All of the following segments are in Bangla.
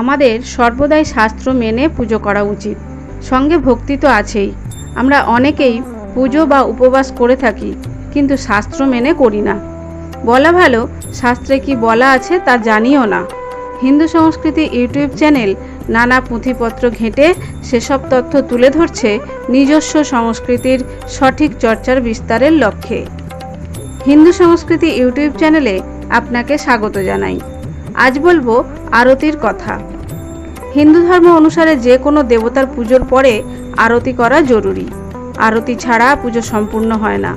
আমাদের সর্বদাই শাস্ত্র মেনে পুজো করা উচিত। সঙ্গে ভক্তি তো আছেই। আমরা অনেকেই পুজো বা উপবাস করে থাকি, কিন্তু শাস্ত্র মেনে করি না। বলা ভালো, শাস্ত্রে কি বলা আছে তা জানিও না। হিন্দু সংস্কৃতি ইউটিউব চ্যানেল নানা পুঁথিপত্র ঘেঁটে সেসব তথ্য তুলে ধরছে নিজস্ব সংস্কৃতির সঠিক চর্চার বিস্তারের লক্ষ্যে। হিন্দু সংস্কৃতি ইউটিউব চ্যানেলে আপনাকে স্বাগত জানাই। আজ বলবো আরতির কথা। হিন্দু ধর্ম অনুসারে যে কোনো দেবতার পুজোর পরে আরতি করা জরুরি। আরতি ছাড়া পুজো সম্পূর্ণ হয় না।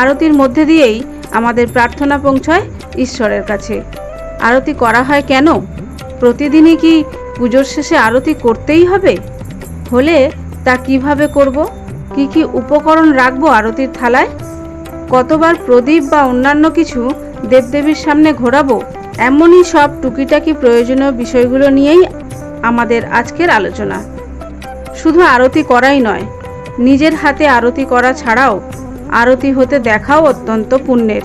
আরতির মধ্যে দিয়েই আমাদের প্রার্থনা পৌঁছয় ঈশ্বরের কাছে। আরতি করা হয় কেন? প্রতিদিনই কি পুজোর শেষে আরতি করতেই হবে? হলে তা কিভাবে করব? কি কি উপকরণ রাখবো আরতির থালায়? কতবার প্রদীপ বা অন্যান্য কিছু দেবদেবীর সামনে ঘোরাবো? এমনই সব টুকিটাকি প্রয়োজনীয় বিষয়গুলো নিয়েই আমাদের আজকের আলোচনা। শুধু আরতি করাই নয়, নিজের হাতে আরতি করা ছাড়াও আরতি হতে দেখাও অত্যন্ত পুণ্যের।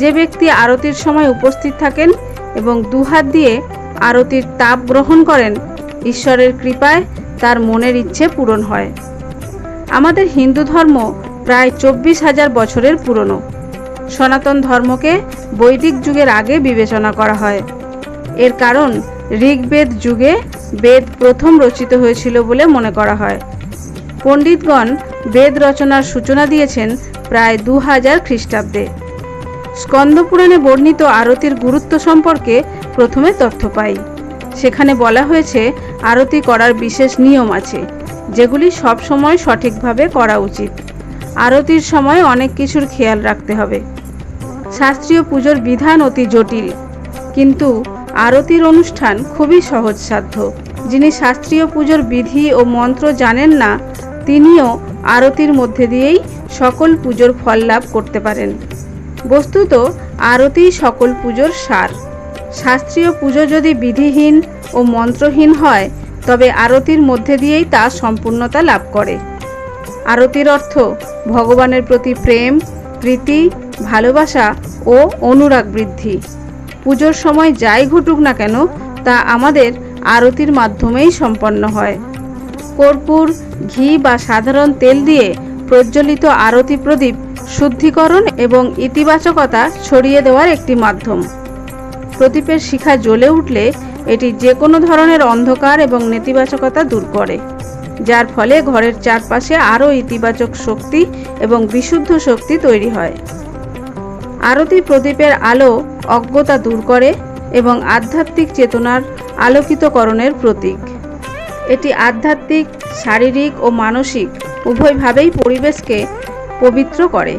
যে ব্যক্তি আরতির সময় উপস্থিত থাকেন এবং দুহাত দিয়ে আরতির তাপ গ্রহণ করেন, ঈশ্বরের কৃপায় তার মনের ইচ্ছে পূরণ হয়। আমাদের হিন্দু ধর্ম প্রায় 24,000 বছরের পুরনো। সনাতন ধর্মকে বৈদিক যুগের আগে বিবেচনা করা হয়। এর কারণ ঋগ্বেদ যুগে বেদ প্রথম রচিত হয়েছিল বলে মনে করা হয়। পণ্ডিতগণ বেদ রচনার সূচনা দিয়েছেন প্রায় 2000 খ্রিস্টাব্দে। স্কন্দপুরাণে বর্ণিত আরতির গুরুত্ব সম্পর্কে প্রথমে তথ্য পাই। সেখানে বলা হয়েছে আরতি করার বিশেষ নিয়ম আছে, যেগুলি সব সময় সঠিকভাবে করা উচিত। আরতির সময় অনেক কিছুর খেয়াল রাখতে হবে। শাস্ত্রীয় পুজোর বিধান অতি জটিল, কিন্তু আরতির অনুষ্ঠান খুবই সহজসাধ্য। যিনি শাস্ত্রীয় পুজোর বিধি ও মন্ত্র জানেন না, তিনিও আরতির মধ্যে দিয়েই সকল পুজোর ফল লাভ করতে পারেন। বস্তুত আরতিই সকল পুজোর সার। শাস্ত্রীয় পুজো যদি বিধিহীন ও মন্ত্রহীন হয়, তবে আরতির মধ্যে দিয়েই তা সম্পূর্ণতা লাভ করে। আরতির অর্থ ভগবানের প্রতি প্রেম, প্রীতি, ভালোবাসা ও অনুরাগ বৃদ্ধি। পুজোর সময় যাই ঘটুক না কেন, তা আমাদের আরতির মাধ্যমেই সম্পন্ন হয়। কর্পূর, ঘি বা সাধারণ তেল দিয়ে প্রজ্বলিত আরতি প্রদীপ শুদ্ধিকরণ এবং ইতিবাচকতা ছড়িয়ে দেওয়ার একটি মাধ্যম। প্রদীপের শিখা জ্বলে উঠলে এটি যে কোনো ধরনের অন্ধকার এবং নেতিবাচকতা দূর করে, যার ফলে ঘরের চারপাশে আরও ইতিবাচক শক্তি এবং বিশুদ্ধ শক্তি তৈরি হয়। আরতি প্রদীপের আলো অজ্ঞতা দূর করে এবং আধ্যাত্মিক চেতনার আলোকিতকরণের প্রতীক। এটি আধ্যাত্মিক, শারীরিক ও মানসিক উভয়ভাবেই পরিবেশকে পবিত্র করে।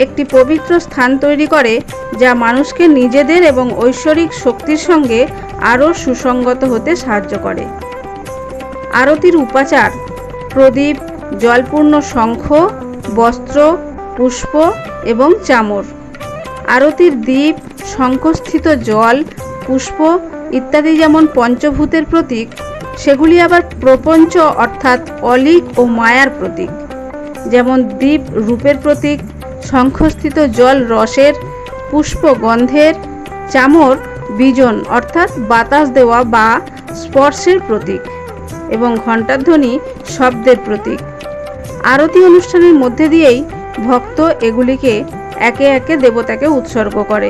একটি পবিত্র স্থান তৈরি করে, যা মানুষকে নিজেদের এবং ঐশ্বরিক শক্তির সঙ্গে আরও সুসংগত হতে সাহায্য করে। আরতির উপাচার: প্রদীপ, জলপূর্ণ শঙ্খ, বস্ত্র, পুষ্প এবং চামর। আরতির দীপ, শঙ্খস্থিত জল, পুষ্প ইত্যাদি যেমন পঞ্চভূতের প্রতীক, সেগুলি আবার প্রপঞ্চ অর্থাৎ অলিক ও মায়ার প্রতীক। যেমন দীপ রূপের প্রতীক, শঙ্খস্থিত জল রসের, পুষ্প গন্ধের, চামর বীজন অর্থাৎ বাতাস দেওয়া বা স্পর্শের প্রতীক এবং ঘণ্টাধ্বনি শব্দের প্রতীক। আরতি অনুষ্ঠানের মধ্যে দিয়েই ভক্ত এগুলিকে একে একে দেবতাকে উৎসর্গ করে,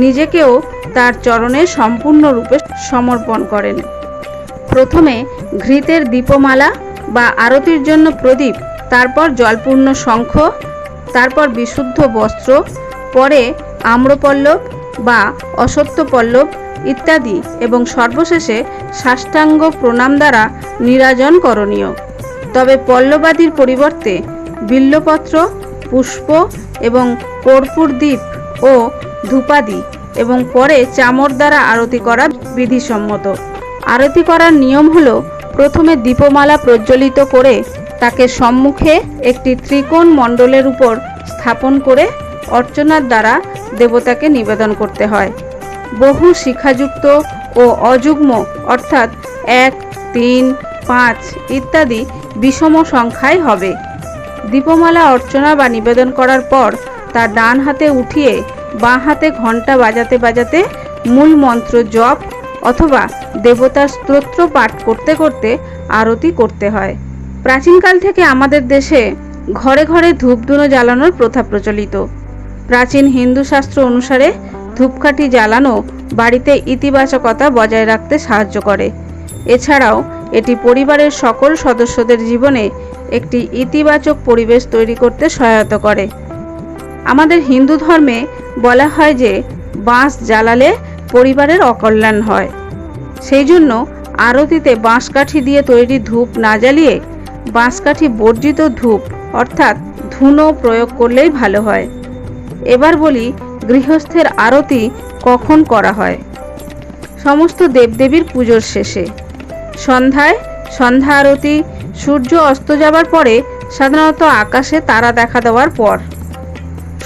নিজেকেও তার চরণে সম্পূর্ণরূপে সমর্পণ করেন। প্রথমে ঘৃতের দীপমালা বা আরতির জন্য প্রদীপ, তারপর জলপূর্ণ শঙ্খ, তারপর বিশুদ্ধ বস্ত্র, পরে আম্রপল্লব বা অশ্বত্থ পল্লব ইত্যাদি এবং সর্বশেষে সাষ্টাঙ্গ প্রণাম দ্বারা নীরাজন করণীয়। তবে পল্লবাদির পরিবর্তে বিল্বপত্র, পুষ্প এবং কর্পূর দ্বীপ ও ধূপাদি এবং পরে চামর দ্বারা আরতি করা বিধিসম্মত। আরতি করার নিয়ম হলো, প্রথমে দীপমালা প্রজ্বলিত করে তাকে সম্মুখে একটি ত্রিকোণ মণ্ডলের উপর স্থাপন করে অর্চনার দ্বারা দেবতাকে নিবেদন করতে হয়। বহু শিখাযুক্ত ও অযুগ্ম অর্থাৎ 1, 3, 5 ইত্যাদি বিষম সংখ্যায় হবে। দীপমালা অর্চনা বা নিবেদন করার পর তা ডান হাতে উঠিয়ে বাঁ হাতে ঘণ্টা বাজাতে বাজাতে মূল মন্ত্র জপ অথবা দেবতার স্তোত্র পাঠ করতে করতে আরতি করতে হয়। প্রাচীনকাল থেকে আমাদের দেশে ঘরে ঘরে ধূপধুনো জ্বালানোর প্রথা প্রচলিত। প্রাচীন হিন্দু শাস্ত্র অনুসারে ধূপকাঠি জ্বালানো বাড়িতে ইতিবাচকতা বজায় রাখতে সাহায্য করে। এছাড়াও এটি পরিবারের সকল সদস্যদের জীবনে একটি ইতিবাচক পরিবেশ তৈরি করতে সহায়তা করে। আমাদের হিন্দু ধর্মে বলা হয় যে বাঁশ জ্বালালে পরিবারের অকল্যাণ হয়। সেই জন্য আরতিতে বাঁশকাঠি দিয়ে তৈরি ধূপ না জ্বালিয়ে বাঁশকাঠি বর্জিত ধূপ অর্থাৎ ধুনো প্রয়োগ করলেই ভালো হয়। এবার বলি গৃহস্থের আরতি কখন করা হয়। সমস্ত দেবদেবীর পুজোর শেষে সন্ধ্যায় সন্ধ্যা আরতি সূর্য অস্ত যাবার পরে, সাধারণত আকাশে তারা দেখা দেওয়ার পর।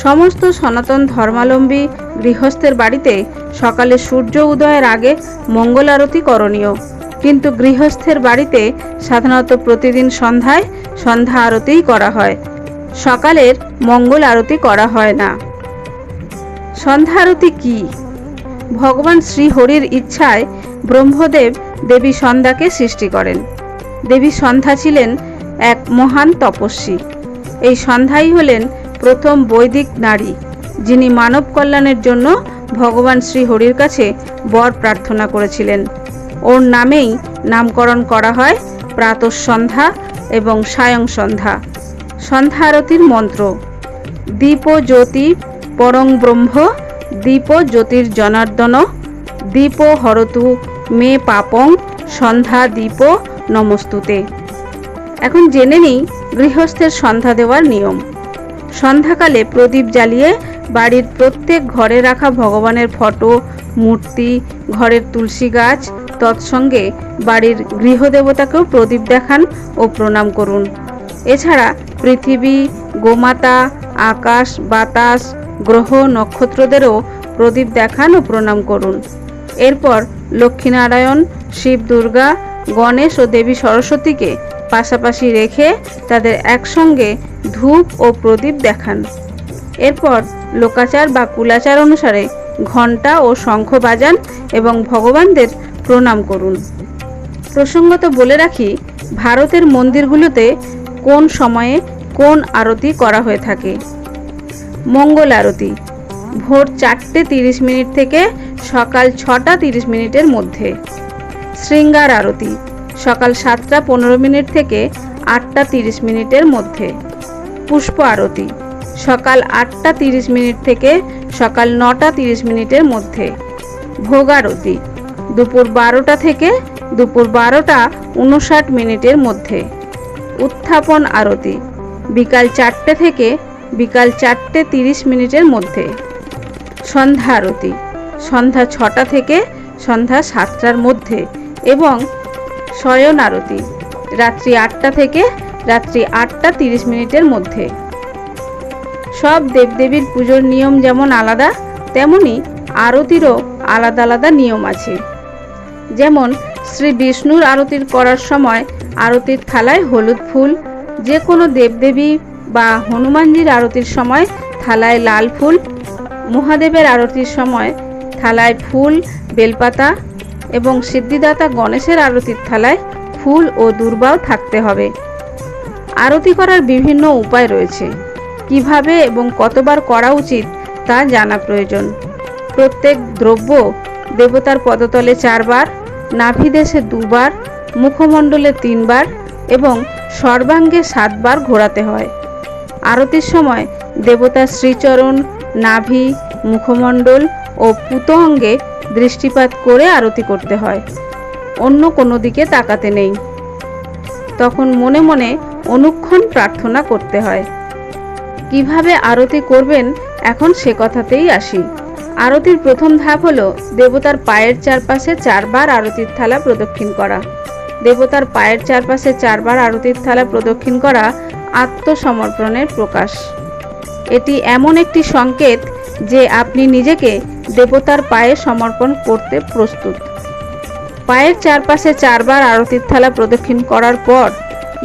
সমস্ত সনাতন ধর্মাবলম্বী গৃহস্থের বাড়িতে সকালে সূর্য উদয়ের আগে মঙ্গল আরতি করণীয়, কিন্তু গৃহস্থের বাড়িতে সাধারণত প্রতিদিন সন্ধ্যায় সন্ধ্যা আরতিই করা হয়। সকালের মঙ্গল আরতি করা হয় না। সন্ধ্যা আরতি কি? ভগবান শ্রীহরির ইচ্ছায় ব্রহ্মদেব দেবী সন্ধ্যাকে সৃষ্টি করেন। দেবী সন্ধ্যা ছিলেন এক মহান তপস্বী। এই সন্ধ্যাই হলেন প্রথম বৈদিক নারী, যিনি মানব কল্যাণের জন্য ভগবান শ্রীহরির কাছে বর প্রার্থনা করেছিলেন। ওর নামেই নামকরণ করা হয় প্রাতঃসন্ধ্যা এবং সায়ং সন্ধ্যা। সন্ধ্যা আরতির মন্ত্র: দীপ জ্যোতি পরং ব্রহ্ম, দীপ জ্যোতির জনার্দন, দীপ হরতু মে পাপং, সন্ধ্যা দীপ নমস্তুতে। এখন জেনে নিই গৃহস্থের সন্ধ্যা দেওয়ার নিয়ম। সন্ধ্যাকালে প্রদীপ জ্বালিয়ে বাড়ির প্রত্যেক ঘরে রাখা ভগবানের ফটো, মূর্তি, ঘরের তুলসী গাছ, তৎসঙ্গে বাড়ির গৃহদেবতাকেও প্রদীপ দেখান ও প্রণাম করুন। এছাড়া পৃথিবী, গোমাতা, আকাশ, বাতাস, গ্রহ, নক্ষত্রদেরও প্রদীপ দেখান ও প্রণাম করুন। এরপর লক্ষ্মীনারায়ণ, শিব, দুর্গা, গণেশ ও দেবী সরস্বতীকে পাশাপাশি রেখে তাদের একসঙ্গে ধূপ ও প্রদীপ দেখান। এরপর লোকাচার বা কুলাচার অনুসারে ঘণ্টা ও শঙ্খ বাজান এবং ভগবানদের প্রণাম করুন। প্রসঙ্গত বলে রাখি, ভারতের মন্দিরগুলোতে কোন সময়ে কোন আরতি করা হয়ে থাকে। মঙ্গল আরতি ভোর 4:30 থেকে সকাল 6:30 মধ্যে। শৃঙ্গার আরতি সকাল 7:15 থেকে 8:30 মধ্যে। পুষ্প আরতি সকাল 8:30 থেকে সকাল 9:30 মধ্যে। ভোগ আরতি দুপুর 12টা থেকে দুপুর 12:59 মধ্যে। উত্থাপন আরতি বিকাল 4টে থেকে বিকাল 4:30 মধ্যে। সন্ধ্যা আরতি সন্ধ্যা 6টা থেকে সন্ধ্যা 7টার মধ্যে এবং শয়ন আরতি রাত্রি 8টা থেকে রাত্রি 8:30 মধ্যে। সব দেবদেবীর পুজোর নিয়ম যেমন আলাদা, তেমনি আরতিরও আলাদা আলাদা নিয়ম আছে। যেমন শ্রী বিষ্ণুর আরতি করার সময় আরতির থালায় হলুদ ফুল, যে কোনো দেবদেবী বা হনুমানজির আরতির সময় থালায় লাল ফুল, মহাদেবের আরতির সময় থালায় ফুল, বেলপাতা এবং সিদ্ধিদাতা গণেশের আরতির থালায় ফুল ও দূর্বাও থাকতে হবে। আরতি করার বিভিন্ন উপায় রয়েছে। কিভাবে এবং কতবার করা উচিত তা জানা প্রয়োজন। প্রত্যেক দ্রব্য দেবতার পদতলে 4 বার, নাভিদেশে 2 বার, মুখমণ্ডলে 3 বার এবং সর্বাঙ্গে 7 বার ঘোরাতে হয়। আরতির সময় দেবতার শ্রীচরণ, নাভি, মুখমণ্ডল ও পুত অঙ্গে দৃষ্টিপাত করে আরতি করতে হয়। অন্য কোনো দিকে তাকাতে নেই। তখন মনে মনে অনুক্ষণ প্রার্থনা করতে হয়। কিভাবে আরতি করবেন এখন সে কথাতেই আসি। আরতির প্রথম ধাপ হলো দেবতার পায়ের চারপাশে 4 বার আরতির থালা প্রদক্ষিণ করা। দেবতার পায়ের চারপাশে 4 বার আরতির থালা প্রদক্ষিণ করা আত্মসমর্পণের প্রকাশ। এটি এমন একটি সংকেত যে আপনি নিজেকে দেবতার পায়ে সমর্পণ করতে প্রস্তুত। পায়ের চারপাশে 4 বার আরতির থালা প্রদক্ষিণ করার পর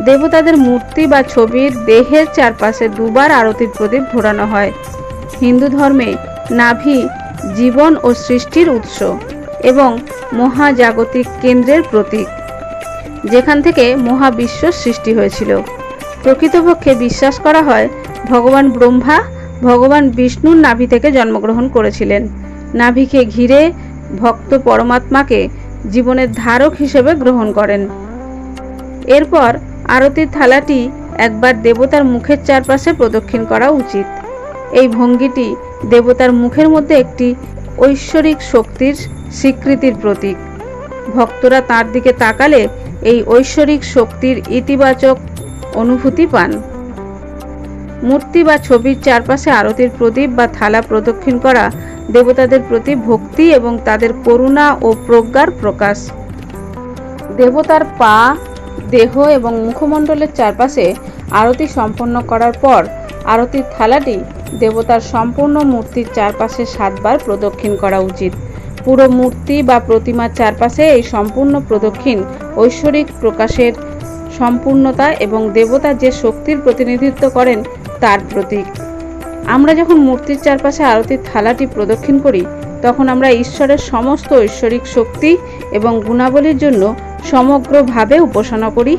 দেবতাদের মূর্তি বা ছবির দেহের চারপাশে 2 বার আরতির প্রদীপ ঘোরানো হয়। হিন্দু ধর্মে নাভি জীবন ও সৃষ্টির উৎস এবং মহাজাগতিক কেন্দ্রের প্রতীক, যেখান থেকে মহাবিশ্ব সৃষ্টি হয়েছিল। প্রকৃতপক্ষে বিশ্বাস করা হয় ভগবান ব্রহ্মা ভগবান বিষ্ণুর নাভি থেকে জন্মগ্রহণ করেছিলেন। নাভিকে ঘিরে ভক্ত পরমাত্মাকে জীবনের ধারক হিসেবে গ্রহণ করেন। এরপর আরতির থালাটি একবার দেবতার মুখের চারপাশে প্রদক্ষিণ করা উচিত। এই ভঙ্গিটি দেবতার মুখের মধ্যে একটি ঐশ্বরিক শক্তির স্বীকৃতির প্রতীক। ভক্তরা তার দিকে তাকালে এই ঐশ্বরিক শক্তির ইতিবাচক অনুভূতি পান। মূর্তি বা ছবির চারপাশে আরতির প্রদীপ বা থালা প্রদক্ষিণ করা দেবতাদের প্রতি ভক্তি এবং তাদের করুণা ও প্রজ্ঞার প্রকাশ। দেবতার পা, দেহ এবং মুখমণ্ডলের চারপাশে আরতি সম্পন্ন করার পর আরতির থালাটি দেবতার সম্পূর্ণ মূর্তির চারপাশে 7 বার প্রদক্ষিণ করা উচিত। পুরো মূর্তি বা প্রতিমার চারপাশে এই সম্পূর্ণ প্রদক্ষিণ ঐশ্বরিক প্রকাশের সম্পূর্ণতা এবং দেবতা যে শক্তির প্রতিনিধিত্ব করেন তার প্রতীক। আমরা যখন মূর্তির চারপাশে আরতির থালাটি প্রদক্ষিণ করি তখন আমরা ঈশ্বরের সমস্ত ঐশ্বরিক শক্তি এবং গুণাবলীর জন্য সমগ্রভাবে উপাসনা করি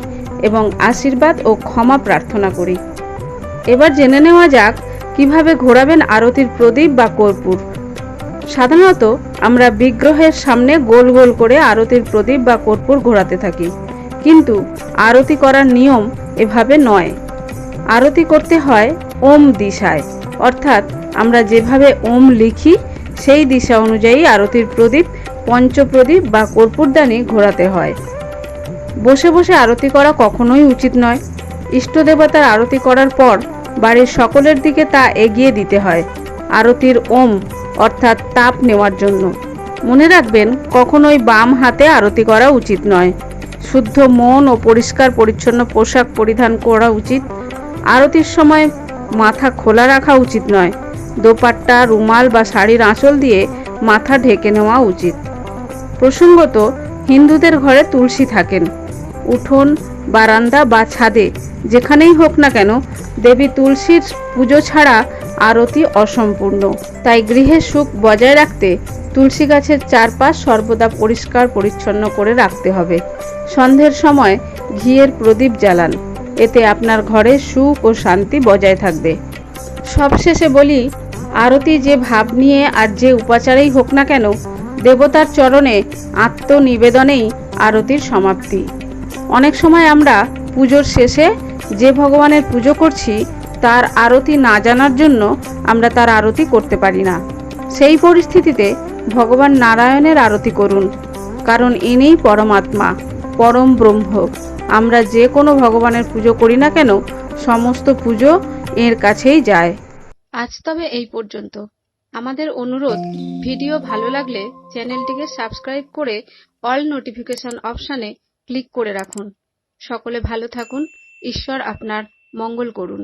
এবং আশীর্বাদ ও ক্ষমা প্রার্থনা করি। এবার জেনে নেওয়া যাক কিভাবে ঘোরাবেন আরতির প্রদীপ বা কর্পূর। সাধারণত আমরা বিগ্রহের সামনে গোল গোল করে আরতির প্রদীপ বা কর্পূর ঘোরাতে থাকি, কিন্তু আরতি করার নিয়ম এভাবে নয়। আরতি করতে হয় ওম দিশায়, অর্থাৎ আমরা যেভাবে ওম লিখি সেই দিশা অনুযায়ী আরতির প্রদীপ, পঞ্চপ্রদীপ বা কর্পূরদানি ঘোরাতে হয়। বসে বসে আরতি করা কখনোই উচিত নয়। ইষ্ট দেবতার আরতি করার পর বাড়ির সকলের দিকে তা এগিয়ে দিতে হয় আরতির ওম অর্থাৎ তাপ নেওয়ার জন্য। মনে রাখবেন, কখনোই বাম হাতে আরতি করা উচিত নয়। শুদ্ধ মন ও পরিষ্কার পরিচ্ছন্ন পোশাক পরিধান করা উচিত। আরতির সময় মাথা খোলা রাখা উচিত নয়। দোপাট্টা, রুমাল বা শাড়ির আঁচল দিয়ে মাথা ঢেকে নেওয়া উচিত। প্রসঙ্গত, হিন্দুদের ঘরে তুলসী থাকেন। উঠোন, বারান্দা বা ছাদে যেখানেই হোক না কেন দেবী তুলসীর পুজো ছাড়া আরতি অসম্পূর্ণ। তাই গৃহের সুখ বজায় রাখতে তুলসী গাছের চারপাশ সর্বদা পরিষ্কার পরিচ্ছন্ন করে রাখতে হবে। সন্ধ্যের সময় ঘিয়ের প্রদীপ জ্বালান, এতে আপনার ঘরে সুখ ও শান্তি বজায় থাকবে। সবশেষে বলি, আরতি যে ভাব নিয়ে আর যে উপাচারেই হোক না কেন, দেবতার চরণে আত্মনিবেদনেই আরতির সমাপ্তি। অনেক সময় আমরা পুজোর শেষে যে ভগবানের পুজো করছি তার আরতি না জানার জন্য আমরা তার আরতি করতে পারি না। সেই পরিস্থিতিতে ভগবান নারায়ণের আরতি করুন, কারণ ইনিই পরমাত্মা, পরম ব্রহ্ম। আমরা যে কোনো ভগবানের পুজো করি না কেন, সমস্ত পুজো এর কাছেই যায়। আজ তবে এই পর্যন্ত। আমাদের অনুরোধ, ভিডিও ভালো লাগলে চ্যানেলটিকে সাবস্ক্রাইব করে অল নোটিফিকেশন অপশানে ক্লিক করে রাখুন। সকলে ভালো থাকুন। ঈশ্বর আপনার মঙ্গল করুন।